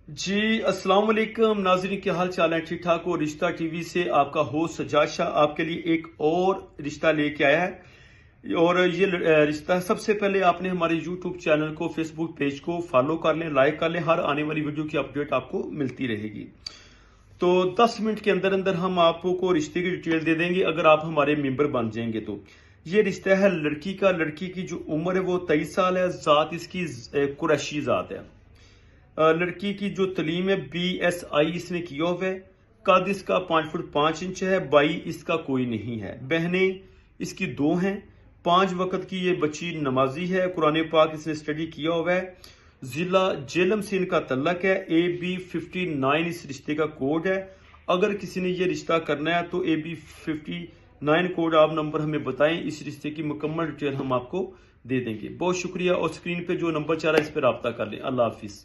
جی السلام علیکم ناظرین، کیا حال چال ہے؟ ٹھیک ٹھاک ہو؟ رشتہ ٹی وی سے آپ کا ہوسٹ سجاد شاہ آپ کے لیے ایک اور رشتہ لے کے آیا ہے، اور یہ رشتہ سب سے پہلے آپ نے ہمارے یوٹیوب چینل کو، فیس بک پیج کو فالو کر لیں، لائک کر لیں، ہر آنے والی ویڈیو کی اپڈیٹ آپ کو ملتی رہے گی۔ تو 10 منٹ کے اندر اندر ہم آپ کو رشتے کی ڈیٹیل دے دیں گے اگر آپ ہمارے ممبر بن جائیں گے تو۔ یہ رشتہ ہے لڑکی کا، لڑکی کی جو عمر ہے وہ 23 سال ہے، ذات اس کی قریشی ذات ہے۔ لڑکی کی جو تعلیم ہے BSI اس نے کیا ہوا ہے، قد اس کا 5 فٹ 5 انچ ہے، بھائی اس کا کوئی نہیں ہے، بہنیں اس کی 2 ہیں، 5 وقت کی یہ بچی نمازی ہے، قرآن پاک اس نے اسٹڈی کیا ہوا ہے، ضلع جہلم سے ان کا تعلق ہے، AB59 اس رشتے کا کوڈ ہے۔ اگر کسی نے یہ رشتہ کرنا ہے تو AB59 کوڈ آپ نمبر ہمیں بتائیں، اس رشتے کی مکمل ڈیٹیل ہم آپ کو دے دیں گے۔ بہت شکریہ، اور اسکرین پہ جو نمبر چل رہا ہے اس پہ رابطہ کر لیں۔ اللہ حافظ۔